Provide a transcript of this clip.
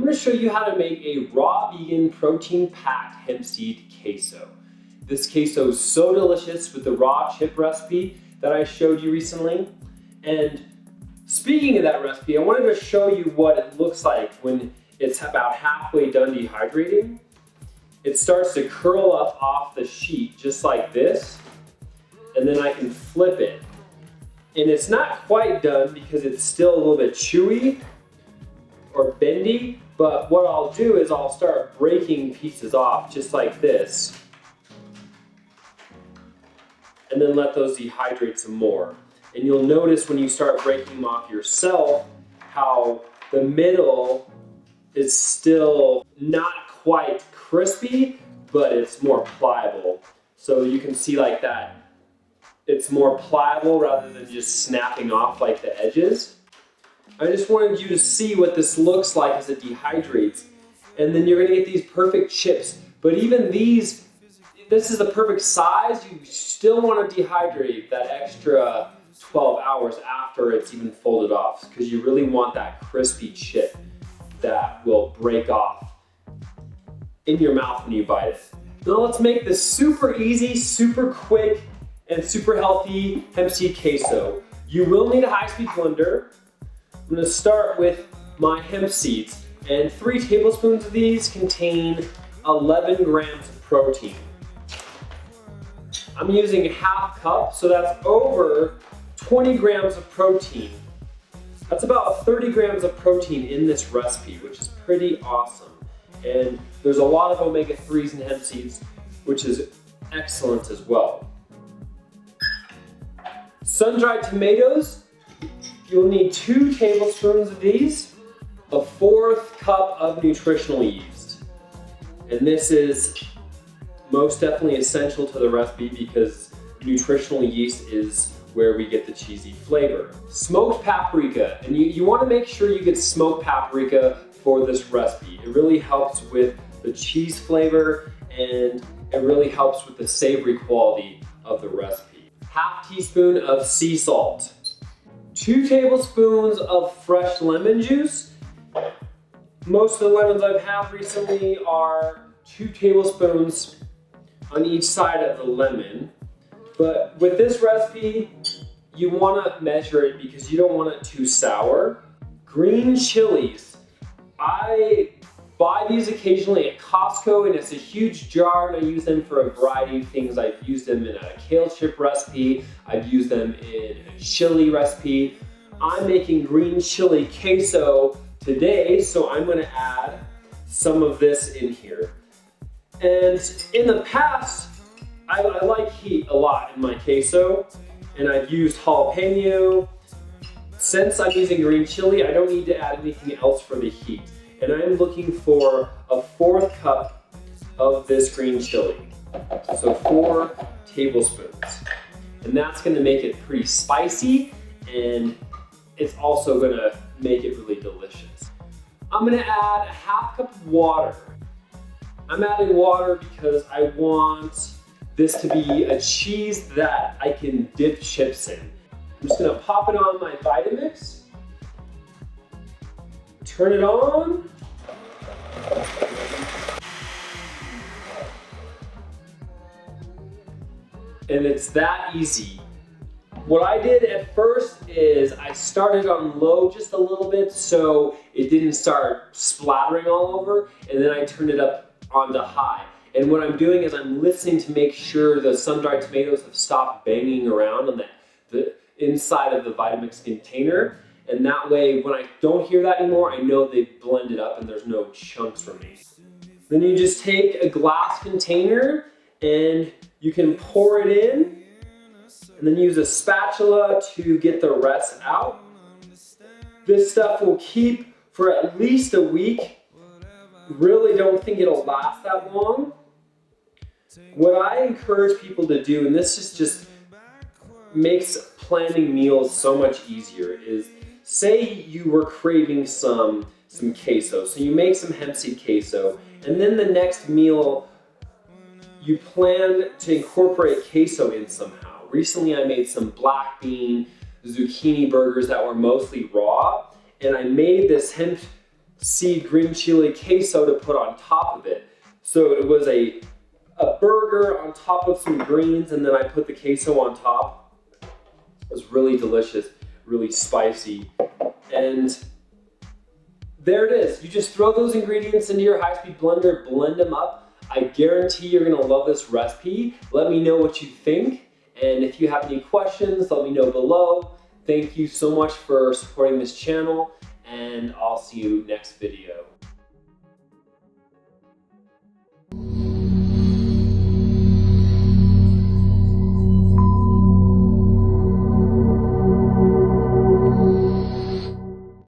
going to show you how to make a raw vegan protein-packed hemp seed queso. This queso is so delicious with the raw chip recipe that I showed you recently. And speaking of that recipe, I wanted to show you what it looks like when it's about halfway done dehydrating. It starts to curl up off the sheet just like this, and then I can flip it. And it's not quite done because it's still a little bit chewy or bendy, but what I'll do is I'll start breaking pieces off just like this, and then let those dehydrate some more. And you'll notice when you start breaking them off yourself how the middle is still not quite crispy, but it's more pliable. So you can see like that, it's more pliable rather than just snapping off like the edges. I just wanted you to see what this looks like as it dehydrates. And then you're gonna get these perfect chips. But even these, this is the perfect size. You still wanna dehydrate that extra 12 hours after it's even folded off, because you really want that crispy chip that will break off in your mouth when you bite it. Now let's make this super easy, super quick, and super healthy hemp seed queso. You will need a high-speed blender. I'm gonna start with my hemp seeds, and 3 tablespoons of these contain 11 grams of protein. I'm using a half cup, so that's over 20 grams of protein. That's about 30 grams of protein in this recipe, which is pretty awesome. And there's a lot of omega-3s in hemp seeds, which is excellent as well. Sun-dried tomatoes, you'll need 2 tablespoons of these, a 1/4 cup of nutritional yeast. And this is most definitely essential to the recipe because nutritional yeast is where we get the cheesy flavor. Smoked paprika, and you want to make sure you get smoked paprika for this recipe. It really helps with the cheese flavor and it really helps with the savory quality of the recipe. 1/2 teaspoon of sea salt. 2 tablespoons of fresh lemon juice. Most of the lemons I've had recently are 2 tablespoons on each side of the lemon. But with this recipe, you want to measure it because you don't want it too sour. Green chilies. I buy these occasionally at Costco, and it's a huge jar, and I use them for a variety of things. I've used them in a kale chip recipe. I've used them in a chili recipe. I'm making green chili queso today, so I'm going to add some of this in here. And in the past, I like heat a lot in my queso, and I've used jalapeno. Since I'm using green chili, I don't need to add anything else for the heat. And I'm looking for a 1/4 cup of this green chili. So 4 tablespoons. And that's gonna make it pretty spicy, and it's also gonna make it really delicious. I'm gonna add a 1/2 cup of water. I'm adding water because I want this to be a cheese that I can dip chips in. I'm just gonna pop it on my Vitamix, turn it on, and it's that easy. What I did at first is I started on low just a little bit so it didn't start splattering all over, and then I turned it up onto high. And what I'm doing is I'm listening to make sure the sun-dried tomatoes have stopped banging around on the inside of the Vitamix container. And that way, when I don't hear that anymore, I know they've blended up and there's no chunks remaining. Then you just take a glass container and you can pour it in, and then use a spatula to get the rest out. This stuff will keep for at least a week. Really don't think it'll last that long. What I encourage people to do, and this is just makes planning meals so much easier, is say you were craving some queso. So you make some hemp seed queso, and then the next meal you plan to incorporate queso in somehow. Recently I made some black bean zucchini burgers that were mostly raw, and I made this hemp seed green chile queso to put on top of it. So it was a burger on top of some greens, and then I put the queso on top. It was really delicious, really spicy. And there it is. You just throw those ingredients into your high-speed blender, blend them up. I guarantee you're gonna love this recipe. Let me know what you think. And if you have any questions, let me know below. Thank you so much for supporting this channel, and I'll see you next video.